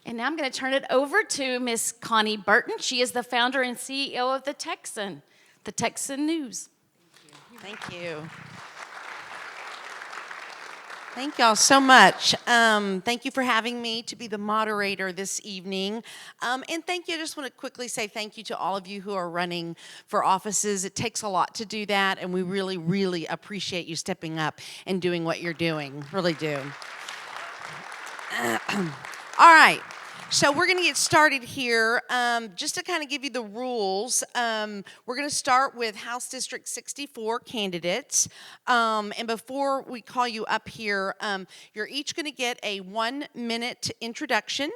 And now I'm going to turn it over to Miss Connie Burton. She is the founder and CEO of the Texan News. Thank you. Thank y'all so much. Thank you for having me to be the moderator this evening. And thank you. I just want to quickly say thank you to all of you who are running for offices. It takes a lot to do that, and we really, really appreciate you stepping up and doing what you're doing. Really do. All right. So we're going to get started here. Just to kind of give you the rules, we're going to start with House District 64 candidates. And before we call you up here, you're each going to get a 1-minute introduction.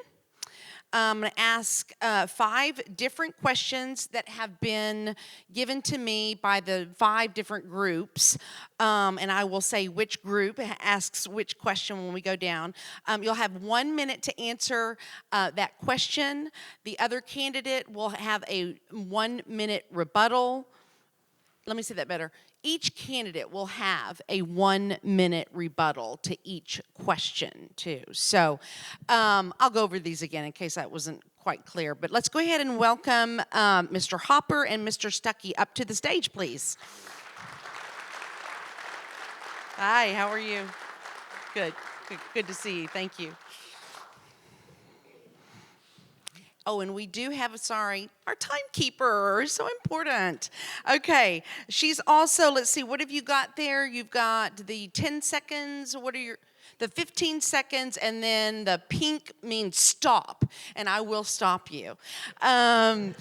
I'm going to ask 5 different questions that have been given to me by the 5 different groups, and I will say which group asks which question when we go down. You'll have 1 minute to answer that question. The other candidate will have a 1-minute rebuttal. Let me say that better. Each candidate will have a 1-minute rebuttal to each question, too. So I'll go over these again in case that wasn't quite clear. But let's go ahead and welcome Mr. Hopper and Mr. Stucky up to the stage, please. Hi, how are you? Good to see you. Thank you. Oh, and we do have, our timekeeper is so important. Okay, she's also, let's see, what have you got there? You've got the 10 seconds, the 15 seconds, and then the pink means stop, and I will stop you. All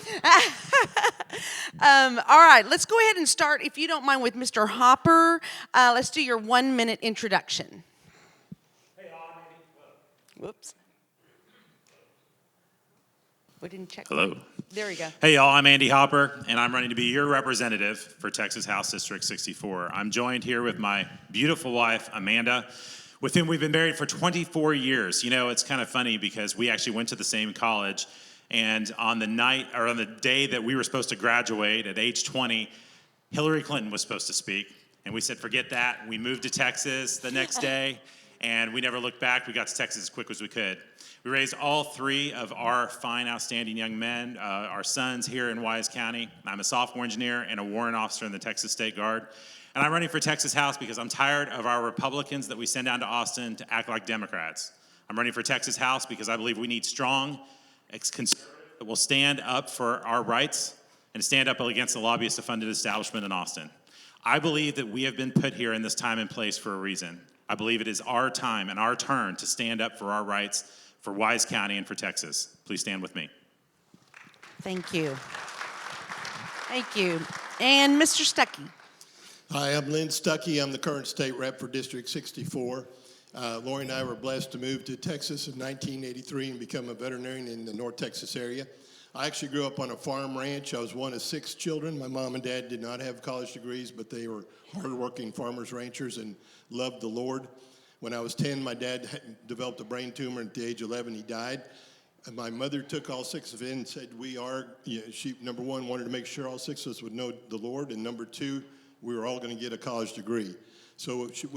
right, let's go ahead and start, if you don't mind, with Mr. Hopper. Let's do your 1-minute introduction. Hey, all, Whoops. We didn't check. Hello. There we go. Hey, y'all, I'm Andy Hopper, and I'm running to be your representative for Texas House District 64. I'm joined here with my beautiful wife, Amanda, with whom we've been married for 24 years. You know, it's kind of funny because we actually went to the same college, and on the day that we were supposed to graduate at age 20, Hillary Clinton was supposed to speak, and we said, forget that. We moved to Texas the next day, and we never looked back. We got to Texas as quick as we could. We raised all 3 of our fine, outstanding young men, our sons here in Wise County. I'm a software engineer and a warrant officer in the Texas State Guard. And I'm running for Texas House because I'm tired of our Republicans that we send down to Austin to act like Democrats. I'm running for Texas House because I believe we need strong conservatives that will stand up for our rights and stand up against the lobbyist-funded establishment in Austin. I believe that we have been put here in this time and place for a reason. I believe it is our time and our turn to stand up for our rights for Wise County and for Texas. Please stand with me. Thank you. Thank you. And Mr. Stucky. Hi, I'm Lin Stuckey. I'm the current state rep for District 64. Lori and I were blessed to move to Texas in 1983 and become a veterinarian in the North Texas area. I actually grew up on a farm ranch. I was one of 6 children. My mom and dad did not have college degrees, but they were hardworking farmers, ranchers, and loved the Lord. When I was 10, my dad developed a brain tumor, and at the age of 11, he died. And my mother took all 6 of it and said, she, number 1, wanted to make sure all 6 of us would know the Lord, and number 2, we were all going to get a college degree. So she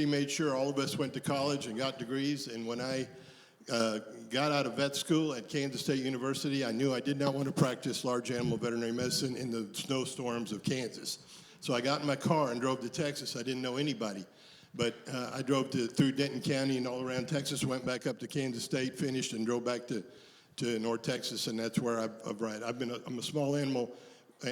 made sure all of us went to college and got degrees, and when I got out of vet school at Kansas State University, I knew I did not want to practice large animal veterinary medicine in the snowstorms of Kansas. So I got in my car and drove to Texas. I didn't know anybody. But I drove through Denton County and all around Texas, went back up to Kansas State, finished, and drove back to North Texas, and that's where I'm a small animal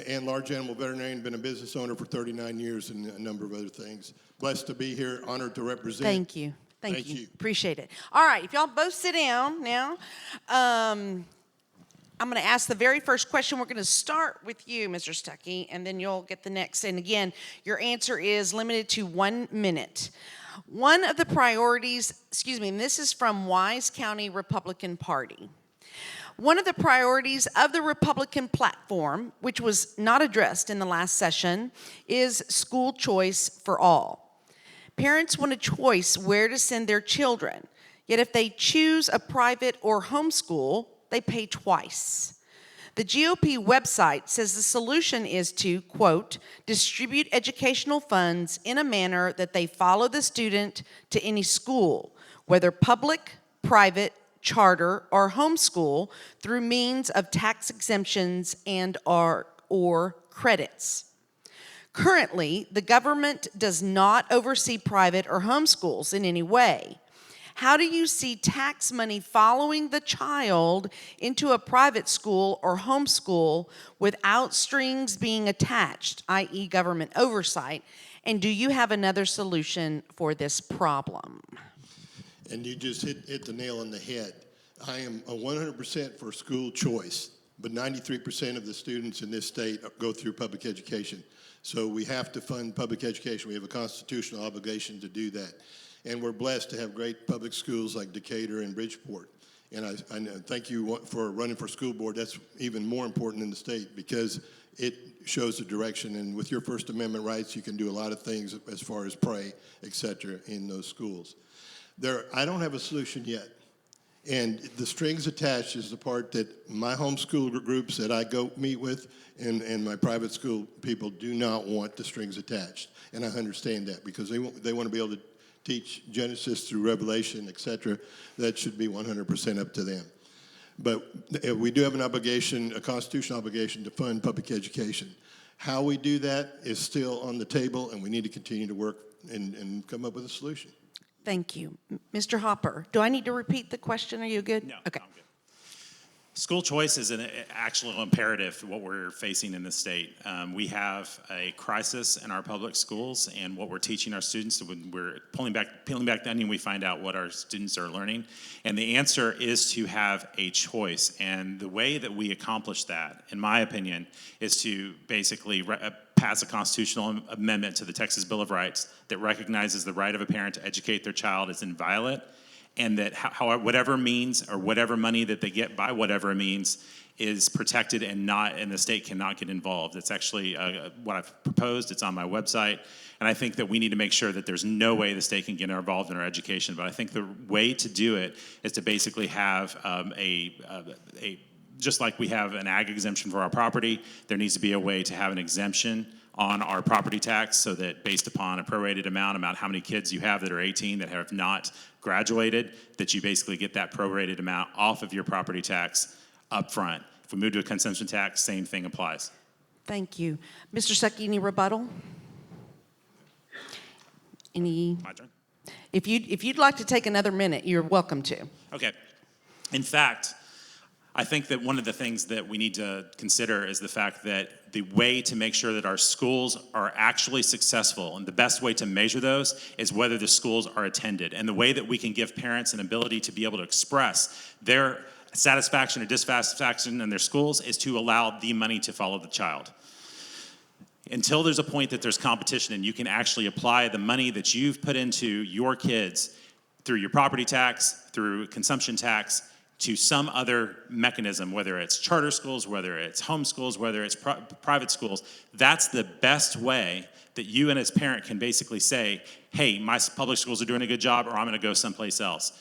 and large animal veterinarian, been a business owner for 39 years and a number of other things. Blessed to be here, honored to represent. Thank you. Thank you. Appreciate it. All right, if y'all both sit down now. I'm going to ask the very first question. We're going to start with you, Mr. Stucky, and then you'll get the next. And again, your answer is limited to 1 minute. One of the priorities, and this is from Wise County Republican Party. One of the priorities of the Republican platform, which was not addressed in the last session, is school choice for all. Parents want a choice where to send their children, yet if they choose a private or homeschool, they pay twice. The GOP website says the solution is to, quote, distribute educational funds in a manner that they follow the student to any school, whether public, private, charter, or homeschool through means of tax exemptions and or credits. Currently, the government does not oversee private or homeschools in any way. How do you see tax money following the child into a private school or homeschool without strings being attached, i.e. government oversight? And do you have another solution for this problem? And you just hit the nail on the head. I am 100% for school choice, but 93% of the students in this state go through public education. So we have to fund public education. We have a constitutional obligation to do that. And we're blessed to have great public schools like Decatur and Bridgeport. And I thank you for running for school board. That's even more important in the state because it shows the direction. And with your First Amendment rights, you can do a lot of things as far as pray, et cetera, in those schools. I don't have a solution yet. And the strings attached is the part that my homeschool groups that I go meet with and my private school people do not want the strings attached. And I understand that because they want to be able to teach Genesis through Revelation, et cetera. That should be 100% up to them. But we do have an obligation, a constitutional obligation to fund public education. How we do that is still on the table, and we need to continue to work and come up with a solution. Thank you. Mr. Hopper, do I need to repeat the question? Are you good? No, Okay. I'm good. School choice is an actual imperative for what we're facing in the state. We have a crisis in our public schools, and what we're teaching our students, when we're peeling back the onion, we find out what our students are learning. And the answer is to have a choice. And the way that we accomplish that, in my opinion, is to basically pass a constitutional amendment to the Texas Bill of Rights that recognizes the right of a parent to educate their child is inviolate, and that whatever means or whatever money that they get by whatever means is protected and the state cannot get involved. It's actually what I've proposed. It's on my website. And I think that we need to make sure that there's no way the state can get involved in our education. But I think the way to do it is to basically have just like we have an ag exemption for our property, there needs to be a way to have an exemption on our property tax so that based upon a prorated amount how many kids you have that are 18 that have not graduated, that you basically get that prorated amount off of your property tax up front. If we move to a consumption tax, same thing applies. Thank you. Mr. Stucky, any rebuttal? My turn? If you'd like to take another minute, you're welcome to. Okay. In fact, I think that one of the things that we need to consider is the fact that the way to make sure that our schools are actually successful, and the best way to measure those is whether the schools are attended. And the way that we can give parents an ability to be able to express their satisfaction or dissatisfaction in their schools is to allow the money to follow the child. Until there's a point that there's competition and you can actually apply the money that you've put into your kids through your property tax, through consumption tax, to some other mechanism, whether it's charter schools, whether it's homeschools, whether it's private schools, that's the best way that you and as parent can basically say, hey, my public schools are doing a good job, or I'm gonna go someplace else.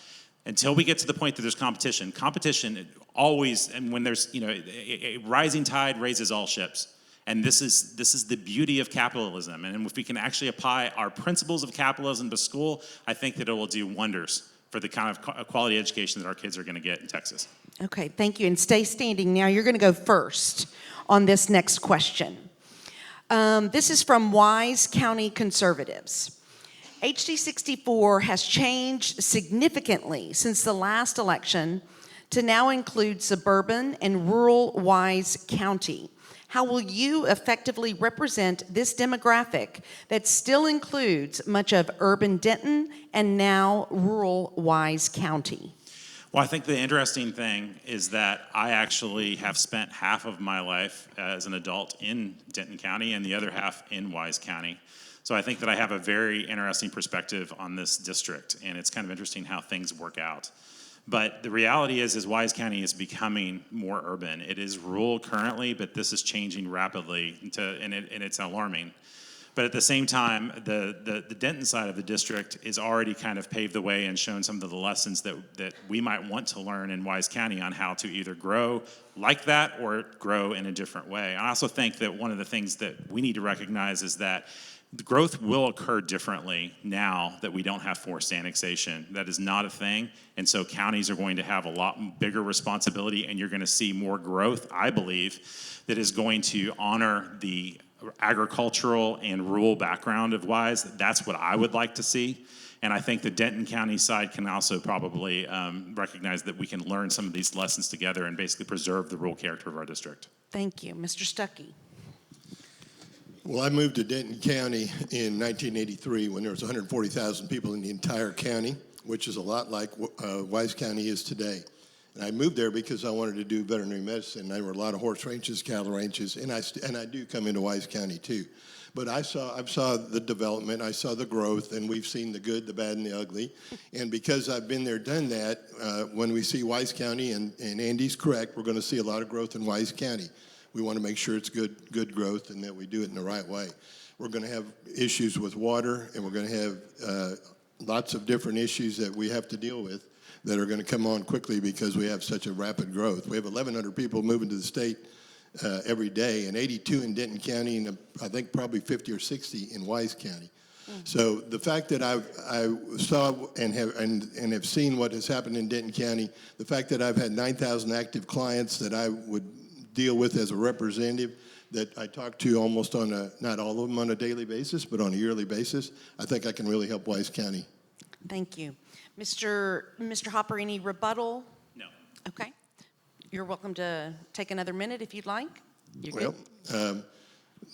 Until we get to the point that there's competition always, and when there's, a rising tide raises all ships. And this is the beauty of capitalism. And if we can actually apply our principles of capitalism to school, I think that it will do wonders for the kind of quality education that our kids are going to get in Texas. Okay, thank you. And stay standing now. You're going to go first on this next question. This is from Wise County Conservatives. HD 64 has changed significantly since the last election to now include suburban and rural Wise County. How will you effectively represent this demographic that still includes much of urban Denton and now rural Wise County? Well, I think the interesting thing is that I actually have spent half of my life as an adult in Denton County and the other half in Wise County. So I think that I have a very interesting perspective on this district, and it's kind of interesting how things work out. But the reality is Wise County is becoming more urban. It is rural currently, but this is changing rapidly, and it's alarming. But at the same time, the Denton side of the district is already kind of paved the way and shown some of the lessons that we might want to learn in Wise County on how to either grow like that or grow in a different way. I also think that one of the things that we need to recognize is that The growth will occur differently now that we don't have forced annexation. That is not a thing. And so counties are going to have a lot bigger responsibility, and you're going to see more growth, I believe, that is going to honor the agricultural and rural background of Wise. That's what I would like to see. And I think the Denton County side can also probably recognize that we can learn some of these lessons together and basically preserve the rural character of our district. Thank you. Mr. Stucky. Well, I moved to Denton County in 1983 when there was 140,000 people in the entire county, which is a lot like Wise County is today. And I moved there because I wanted to do veterinary medicine. There were a lot of horse ranches, cattle ranches, and I do come into Wise County too. But I saw the development, I saw the growth, and we've seen the good, the bad, and the ugly. And because I've been there, done that, when we see Wise County, and Andy's correct, we're going to see a lot of growth in Wise County. We want to make sure it's good growth and that we do it in the right way. We're going to have issues with water, and we're going to have lots of different issues that we have to deal with that are going to come on quickly because we have such a rapid growth. We have 1,100 people moving to the state every day, and 82 in Denton County, and I think probably 50 or 60 in Wise County. Mm-hmm. So the fact that I saw and have seen what has happened in Denton County, the fact that I've had 9,000 active clients that I would deal with as a representative, that I talk to almost not all of them on a daily basis, but on a yearly basis, I think I can really help Wise County. Thank you. Mr. Hopper, any rebuttal? No. Okay. You're welcome to take another minute if you'd like. You're good.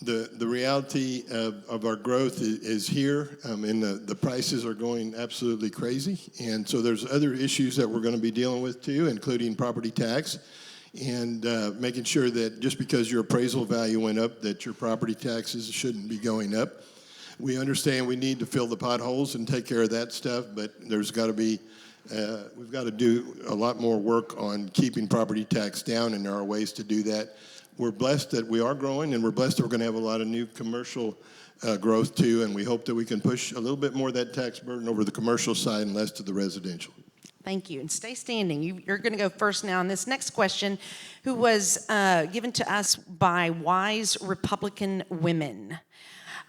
The reality of our growth is here, and the prices are going absolutely crazy. And so there's other issues that we're going to be dealing with too, including property tax. And making sure that just because your appraisal value went up, that your property taxes shouldn't be going up. We understand we need to fill the potholes and take care of that stuff, but there's got to be, we've got to do a lot more work on keeping property tax down, and there are ways to do that. We're blessed that we are growing, and we're blessed that we're going to have a lot of new commercial growth too, and we hope that we can push a little bit more of that tax burden over the commercial side and less to the residential. Thank you. And stay standing. You're going to go first now on this next question, who was given to us by Wise Republican Women.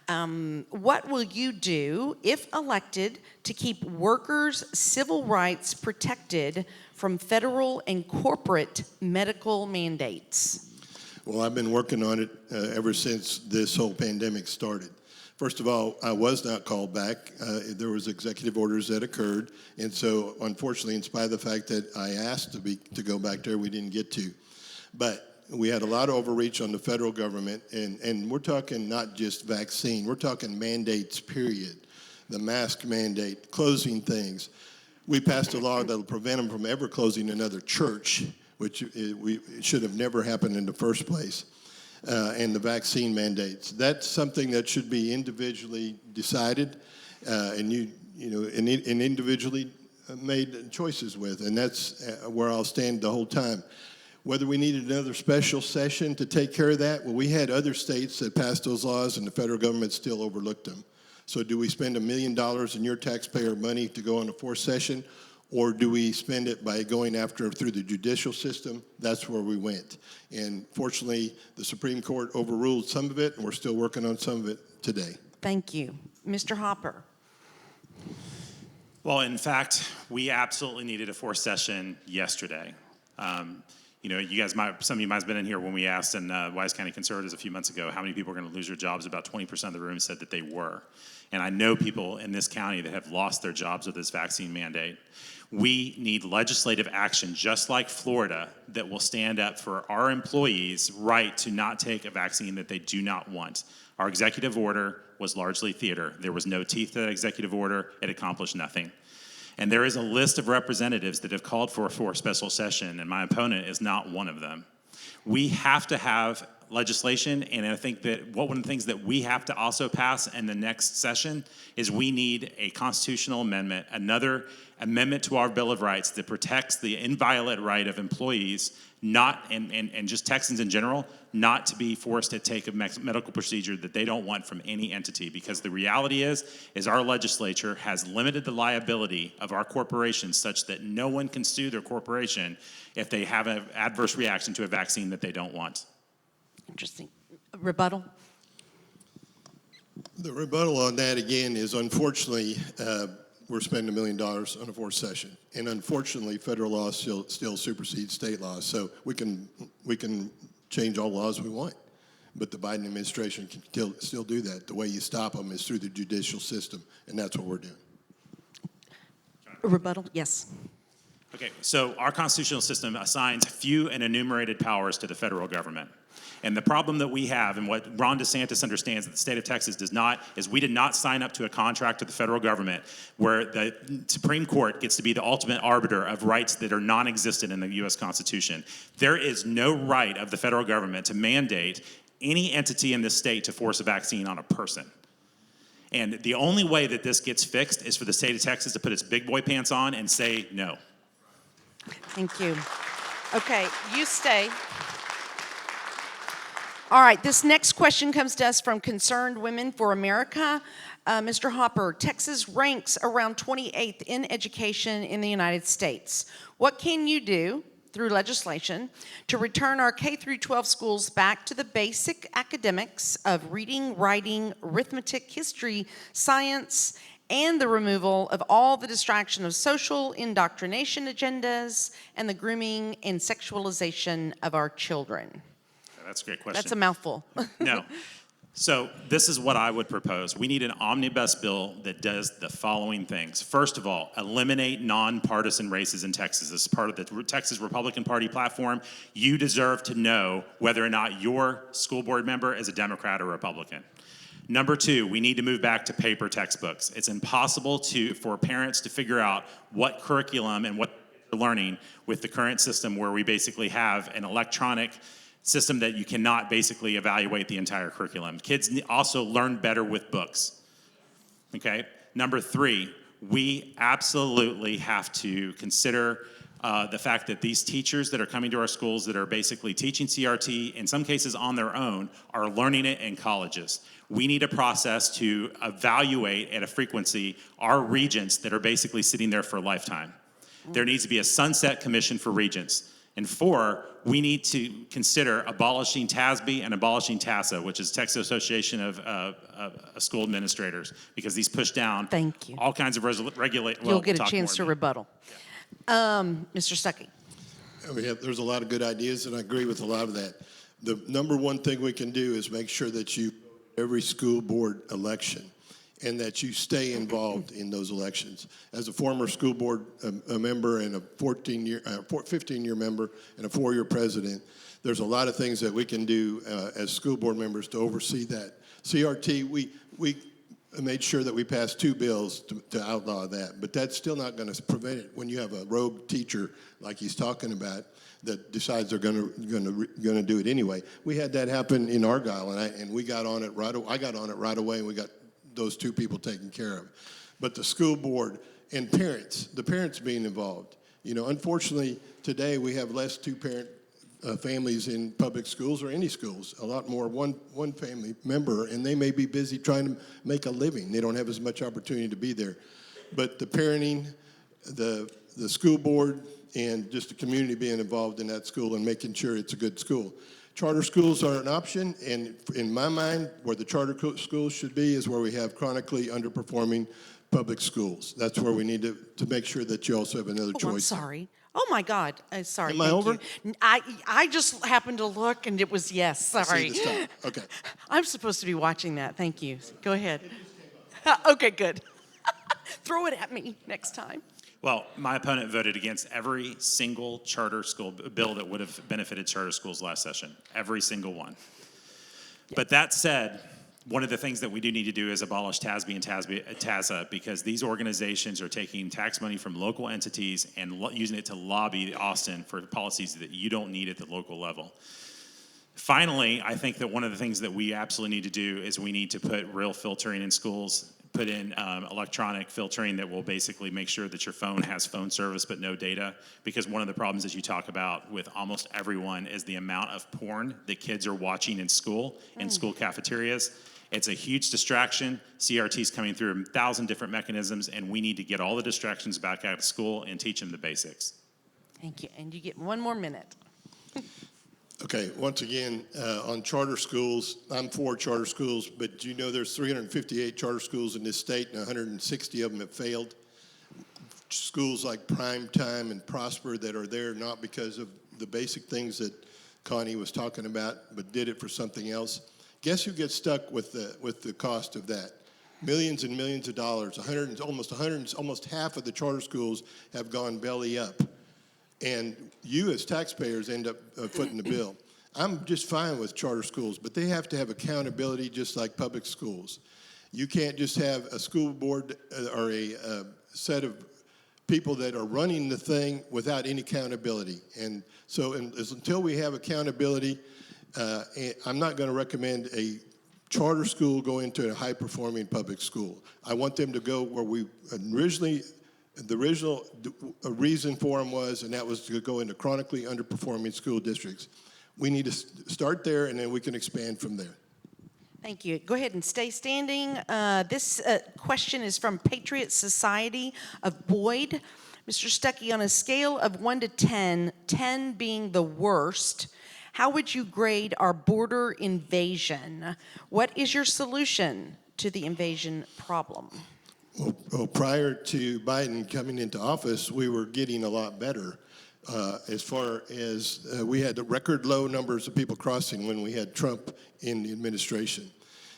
What will you do, if elected, to keep workers' civil rights protected from federal and corporate medical mandates? Well, I've been working on it ever since this whole pandemic started. First of all, I was not called back. There was executive orders that occurred, and so unfortunately, in spite of the fact that I asked to go back there, we didn't get to. But we had a lot of overreach on the federal government, and we're talking not just vaccine, we're talking mandates, period. The mask mandate, closing things. We passed a law that will prevent them from ever closing another church, which it should have never happened in the first place. And the vaccine mandates. That's something that should be individually decided, and individually made choices with, and that's where I'll stand the whole time. Whether we needed another special session to take care of that, well, we had other states that passed those laws, and the federal government still overlooked them. So do we spend $1 million in your taxpayer money to go on a fourth session, or do we spend it by going after through the judicial system? That's where we went. And fortunately, the Supreme Court overruled some of it, and we're still working on some of it today. Thank you. Mr. Hopper. Well, in fact, we absolutely needed a fourth session yesterday. Some of you might have been in here when we asked in Wise County Conservatives a few months ago how many people are going to lose their jobs. About 20% of the room said that they were. And I know people in this county that have lost their jobs with this vaccine mandate. We need legislative action, just like Florida, that will stand up for our employees' right to not take a vaccine that they do not want. Our executive order was largely theater. There was no teeth to that executive order. It accomplished nothing. And there is a list of representatives that have called for a special session, and my opponent is not one of them. We have to have legislation, and I think that one of the things that we have to also pass in the next session is we need a constitutional amendment, another amendment to our Bill of Rights that protects the inviolate right of employees, not and just Texans in general, not to be forced to take a medical procedure that they don't want from any entity. Because the reality is our legislature has limited the liability of our corporations such that no one can sue their corporation if they have an adverse reaction to a vaccine that they don't want. Interesting. Rebuttal? The rebuttal on that again is unfortunately we're spending $1 million on a fourth session, and unfortunately federal law still supersedes state laws. So we can change all laws we want, but the Biden administration can still do that. The way you stop them is through the judicial system, and that's what we're doing. A rebuttal? Yes. Okay, so our constitutional system assigns few and enumerated powers to the federal government. And the problem that we have, and what Ron DeSantis understands that the state of Texas does not, is we did not sign up to a contract with the federal government where the Supreme Court gets to be the ultimate arbiter of rights that are non-existent in the U.S. Constitution. There is no right of the federal government to mandate any entity in this state to force a vaccine on a person. And the only way that this gets fixed is for the state of Texas to put its big boy pants on and say no. Thank you. Okay, you stay. All right, this next question comes to us from Concerned Women for America. Mr. Hopper, Texas ranks around 28th in education in the United States. What can you do through legislation to return our K through 12 schools back to the basic academics of reading, writing, arithmetic, history, science, and the removal of all the distraction of social indoctrination agendas and the grooming and sexualization of our children? That's a great question. That's a mouthful. No. So this is what I would propose. We need an omnibus bill that does the following things. First of all, eliminate nonpartisan races in Texas. This is part of the Texas Republican Party platform. You deserve to know whether or not your school board member is a Democrat or Republican. Number two, we need to move back to paper textbooks. It's impossible for parents to figure out what curriculum and what they're learning with the current system where we basically have an electronic system that you cannot basically evaluate the entire curriculum. Kids also learn better with books, okay? Number three, we absolutely have to consider the fact that these teachers that are coming to our schools that are basically teaching CRT, in some cases on their own, are learning it in colleges. We need a process to evaluate at a frequency our regents that are basically sitting there for a lifetime. There needs to be a sunset commission for regents. And four, we need to consider abolishing TASB and abolishing TASA, which is Texas Association of School Administrators, because these push down Thank you. all kinds of regulate. You'll get a chance to rebuttal. Mr. Stucky. There's a lot of good ideas, and I agree with a lot of that. The number one thing we can do is make sure that you every school board election and that you stay involved in those elections. As a former school board member and a 15-year member and a 4-year president, there's a lot of things that we can do as school board members to oversee that. CRT, we made sure that we passed 2 bills to outlaw that, but that's still not going to prevent it when you have a rogue teacher like he's talking about that decides they're going to do it anyway. We had that happen in Argyle, and we got on it right. I got on it right away, and we got those 2 people taken care of. But the school board and parents, the parents being involved. You know, unfortunately, today we have less 2-parent families in public schools or any schools. A lot more one family member, and they may be busy trying to make a living. They don't have as much opportunity to be there. But the parenting, the school board, and just the community being involved in that school and making sure it's a good school. Charter schools are an option, and in my mind, where the charter schools should be is where we have chronically underperforming public schools. That's where we need to make sure that you also have another choice. I'm sorry. Oh my God. Sorry. Am I over? You. I just happened to look and it was yes. Sorry. See the stuff. Okay. I'm supposed to be watching that. Thank you. Go ahead. Okay, good. Throw it at me next time. Well, my opponent voted against every single charter school bill that would have benefited charter schools last session. Every single one. Yeah. But that said, one of the things that we do need to do is abolish TASB and TASA, because these organizations are taking tax money from local entities and using it to lobby Austin for policies that you don't need at the local level. Finally, I think that one of the things that we absolutely need to do is we need to put real filtering in schools, put in electronic filtering that will basically make sure that your phone has phone service but no data, because one of the problems that you talk about with almost everyone is the amount of porn that kids are watching in school, in school cafeterias. It's a huge distraction. CRT's coming through 1,000 different mechanisms, and we need to get all the distractions back out of school and teach them the basics. Thank you. And you get 1 more minute. Okay, once again, on charter schools, I'm for charter schools, but do you know there's 358 charter schools in this state and 160 of them have failed? Schools like Prime Time and Prosper that are there not because of the basic things that Connie was talking about, but did it for something else. Guess who gets stuck with the cost of that? Millions and millions of dollars. Almost half of the charter schools have gone belly up. And you as taxpayers end up footing the bill. I'm just fine with charter schools, but they have to have accountability just like public schools. You can't just have a school board or a set of people that are running the thing without any accountability. And so until we have accountability, I'm not going to recommend a charter school go into a high-performing public school. I want them to go where the original reason for them was, and that was to go into chronically underperforming school districts. We need to start there, and then we can expand from there. Thank you. Go ahead and stay standing. This question is from Patriot Society of Boyd. Mr. Stucky, on a scale of 1 to 10, 10 being the worst, how would you grade our border invasion? What is your solution to the invasion problem? Well, prior to Biden coming into office, we were getting a lot better. As far as we had record low numbers of people crossing when we had Trump in the administration.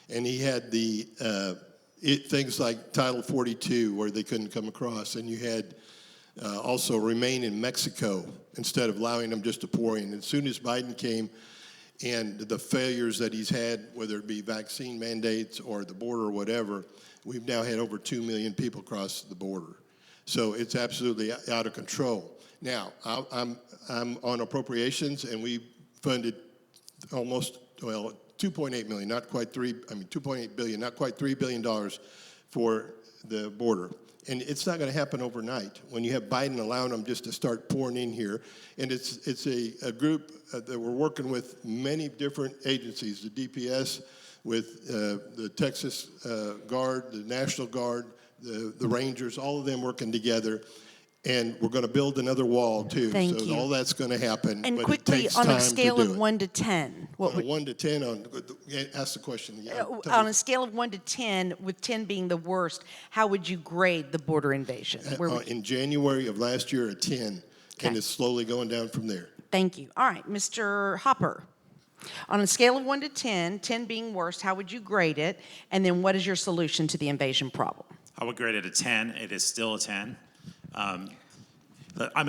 And he had things like Title 42 where they couldn't come across. And you had also remain in Mexico instead of allowing them just to pour in. As soon as Biden came and the failures that he's had, whether it be vaccine mandates or the border or whatever, we've now had over 2 million people cross the border. So it's absolutely out of control. Now, I'm on appropriations, and we funded almost, 2.8 million, not quite 2.8 billion, not quite $3 billion for the border. And it's not going to happen overnight when you have Biden allowing them just to start pouring in here. And it's a group that we're working with many different agencies, the DPS, with the Texas Guard, the National Guard, the Rangers, all of them working together. And we're going to build another wall, too. Thank so you. all that's going to happen. And but quickly, it takes on time a scale to do of it. 1 to 10, what would 1 to 10 ask the question. Yeah, on a scale of 1 to 10, with 10 being the worst, how would you grade the border invasion? In January of last year, a 10, Okay. and it's slowly going down from there. Thank you. All right, Mr. Hopper. On a scale of 1 to 10, 10 being worst, how would you grade it? And then what is your solution to the invasion problem? I would grade it a 10. It is still a 10. I'm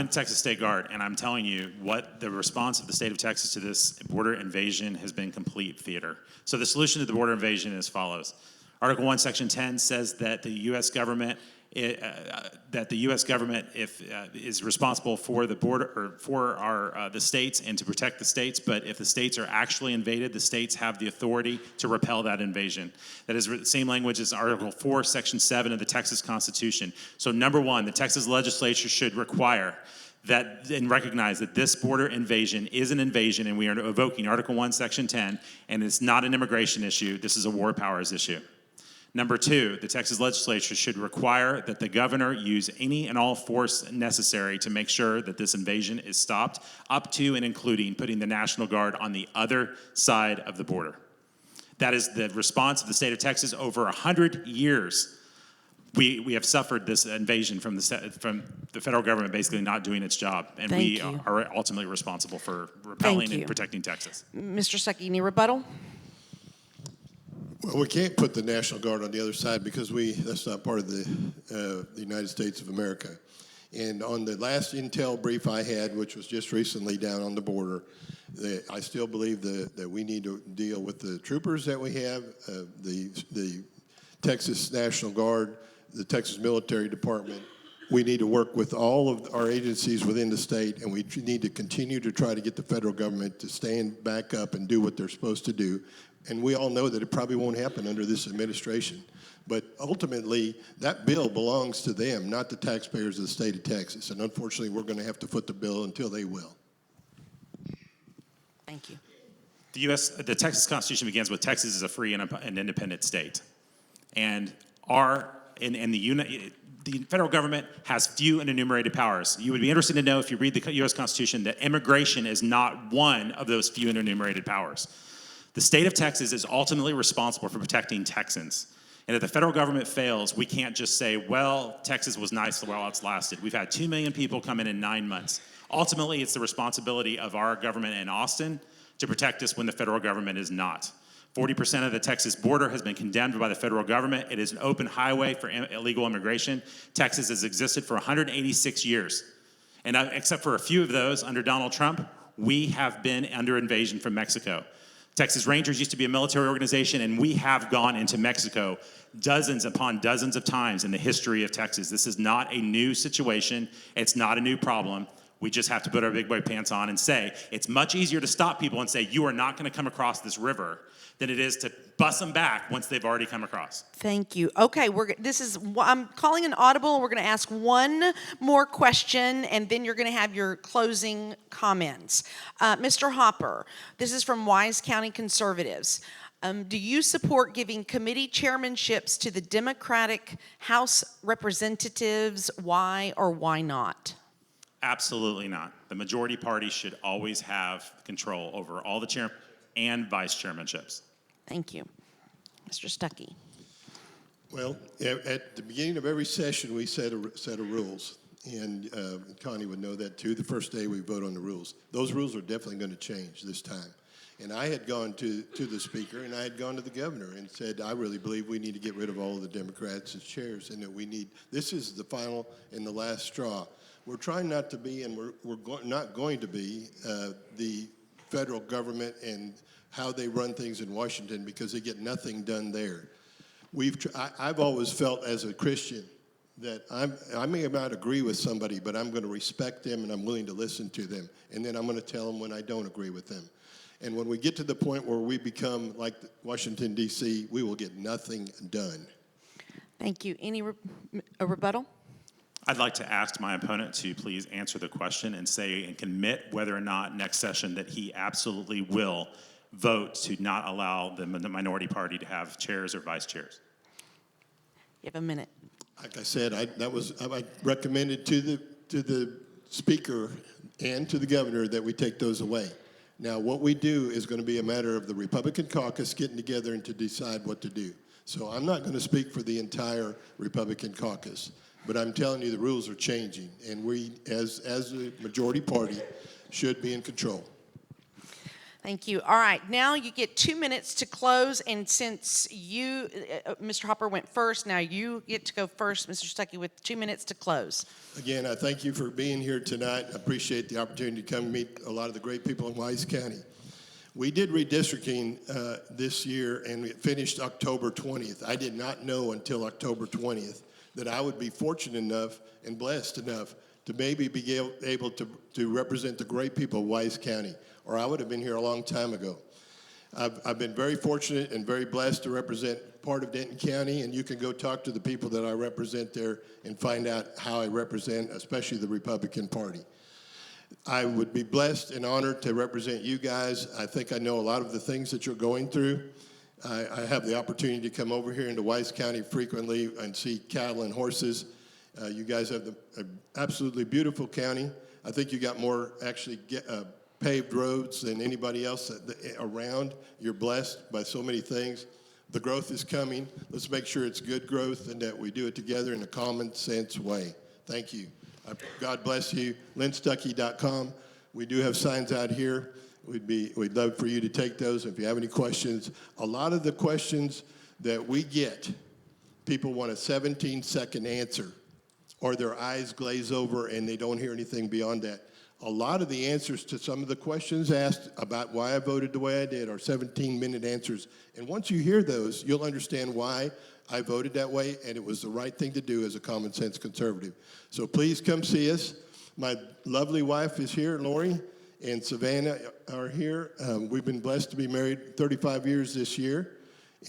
in Texas State Guard, and I'm telling you what the response of the state of Texas to this border invasion has been complete theater. So the solution to the border invasion is as follows. Article 1, Section 10 says that the U.S. government is responsible for the border or for the states and to protect the states. But if the states are actually invaded, the states have the authority to repel that invasion. That is the same language as Article 4, Section 7 of the Texas Constitution. So number one, the Texas legislature should require that and recognize that this border invasion is an invasion, and we are evoking Article 1, Section 10, and it's not an immigration issue. This is a war powers issue. Number two, the Texas legislature should require that the governor use any and all force necessary to make sure that this invasion is stopped, up to and including putting the National Guard on the other side of the border. That is the response of the state of Texas. Over 100 years, we have suffered this invasion from the federal government basically not doing its job, and we are ultimately responsible for repelling and protecting Texas. Mr. Stucky, any rebuttal? Well, we can't put the National Guard on the other side because that's not part of the United States of America. And on the last intel brief I had, which was just recently down on the border, I still believe that we need to deal with the troopers that we have, the Texas National Guard, the Texas Military Department. We need to work with all of our agencies within the state, and we need to continue to try to get the federal government to stand back up and do what they're supposed to do. And we all know that it probably won't happen under this administration. But ultimately, that bill belongs to them, not the taxpayers of the state of Texas. And unfortunately, we're going to have to foot the bill until they will. Thank you. The Texas Constitution begins with Texas is a free and independent state. And the federal government has few and enumerated powers. You would be interested to know, if you read the U.S. Constitution, that immigration is not one of those few and enumerated powers. The state of Texas is ultimately responsible for protecting Texans. And if the federal government fails, we can't just say, well, Texas was nice while it's lasted. We've had 2 million people come in 9 months. Ultimately, it's the responsibility of our government in Austin to protect us when the federal government is not. 40% of the Texas border has been condemned by the federal government. It is an open highway for illegal immigration. Texas has existed for 186 years. And except for a few of those under Donald Trump, we have been under invasion from Mexico. Texas Rangers used to be a military organization, and we have gone into Mexico dozens upon dozens of times in the history of Texas. This is not a new situation. It's not a new problem. We just have to put our big boy pants on and say, it's much easier to stop people and say, you are not going to come across this river, than it is to bus them back once they've already come across. Thank you. Okay, I'm calling an audible. We're going to ask one more question, and then you're going to have your closing comments. Mr. Hopper, this is from Wise County Conservatives. Do you support giving committee chairmanships to the Democratic House representatives? Why or why not? Absolutely not. The majority party should always have control over all the chair and vice chairmanships. Thank you. Mr. Stucky. Well, at the beginning of every session, we set a set of rules. And Connie would know that too. The first day we vote on the rules. Those rules are definitely going to change this time. And I had gone to the speaker and I had gone to the governor and said, I really believe we need to get rid of all of the Democrats as chairs, and that this is the final and the last straw. We're trying not to be, and we're not going to be, the federal government and how they run things in Washington, because they get nothing done there. I've always felt as a Christian that I may not agree with somebody, but I'm going to respect them and I'm willing to listen to them. And then I'm going to tell them when I don't agree with them. And when we get to the point where we become like Washington, D.C., we will get nothing done. Thank you. A rebuttal? I'd like to ask my opponent to please answer the question and say and commit whether or not next session that he absolutely will vote to not allow the minority party to have chairs or vice chairs. You have a minute. Like I said, I recommended to the speaker and to the governor that we take those away. Now, what we do is going to be a matter of the Republican caucus getting together and to decide what to do. So I'm not going to speak for the entire Republican caucus, but I'm telling you the rules are changing, and we, as a majority party, should be in control. Thank you. All right, now you get 2 minutes to close, and since you, Mr. Hopper went first, now you get to go first, Mr. Stucky, with 2 minutes to close. Again, I thank you for being here tonight. I appreciate the opportunity to come meet a lot of the great people in Wise County. We did redistricting this year, and it finished October 20th. I did not know until October 20th that I would be fortunate enough and blessed enough to maybe be able to represent the great people of Wise County, or I would have been here a long time ago. I've been very fortunate and very blessed to represent part of Denton County, and you can go talk to the people that I represent there and find out how I represent, especially the Republican Party. I would be blessed and honored to represent you guys. I think I know a lot of the things that you're going through. I have the opportunity to come over here into Wise County frequently and see cattle and horses. You guys have an absolutely beautiful county. I think you got more actually paved roads than anybody else around. You're blessed by so many things. The growth is coming. Let's make sure it's good growth and that we do it together in a common sense way. Thank you. God bless you. LinStuckey.com. We do have signs out here. We'd love for you to take those. If you have any questions, a lot of the questions that we get, people want a 17-second answer, or their eyes glaze over and they don't hear anything beyond that. A lot of the answers to some of the questions asked about why I voted the way I did are 17-minute answers. And once you hear those, you'll understand why I voted that way, and it was the right thing to do as a common sense conservative. So please come see us. My lovely wife is here, Lori, and Savannah are here. We've been blessed to be married 35 years this year,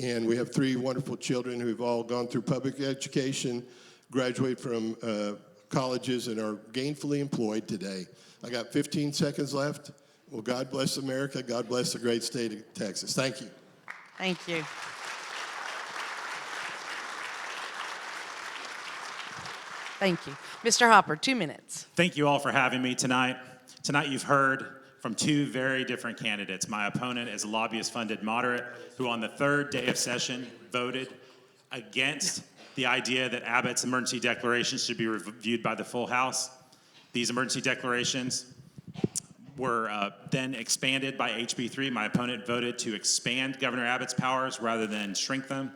and we have 3 wonderful children who've all gone through public education, graduate from colleges, and are gainfully employed today. I got 15 seconds left. Well, God bless America. God bless the great state of Texas. Thank you. Thank you. Thank you. Mr. Hopper, 2 minutes. Thank you all for having me tonight. Tonight you've heard from two very different candidates. My opponent is a lobbyist-funded moderate who on the third day of session voted against the idea that Abbott's emergency declarations should be reviewed by the full House. These emergency declarations were then expanded by HB 3. My opponent voted to expand Governor Abbott's powers rather than shrink them.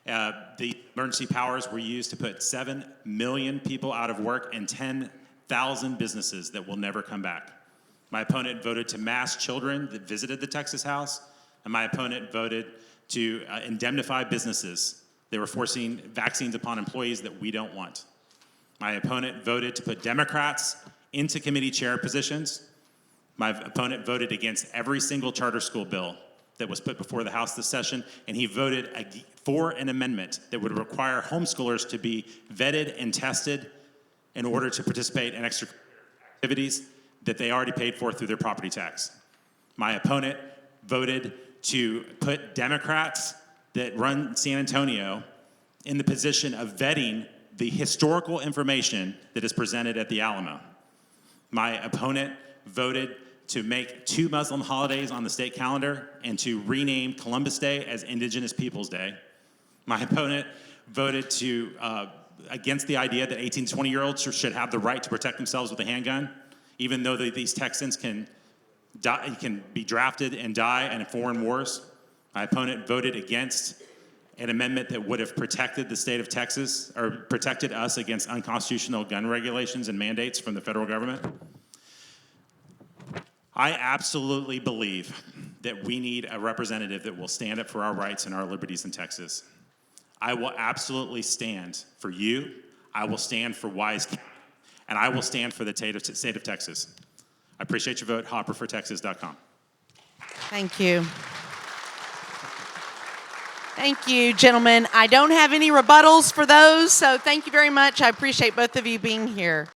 The emergency powers were used to put 7 million people out of work and 10,000 businesses that will never come back. My opponent voted to mask children that visited the Texas House, and my opponent voted to indemnify businesses. They were forcing vaccines upon employees that we don't want. My opponent voted to put Democrats into committee chair positions. My opponent voted against every single charter school bill that was put before the House this session, and he voted for an amendment that would require homeschoolers to be vetted and tested in order to participate in extra activities that they already paid for through their property tax. My opponent voted to put Democrats that run San Antonio in the position of vetting the historical information that is presented at the Alamo. My opponent voted to make 2 Muslim holidays on the state calendar and to rename Columbus Day as Indigenous Peoples Day. My opponent voted to against the idea that 18 to 20-year-olds should have the right to protect themselves with a handgun, even though these Texans can be drafted and die in foreign wars. My opponent voted against an amendment that would have protected the state of Texas, or protected us against unconstitutional gun regulations and mandates from the federal government. I absolutely believe that we need a representative that will stand up for our rights and our liberties in Texas. I will absolutely stand for you. I will stand for Wise County, and I will stand for the state of Texas. I appreciate your vote. HopperForTexas.com. Thank you. Thank you, gentlemen. I don't have any rebuttals for those, so thank you very much. I appreciate both of you being here.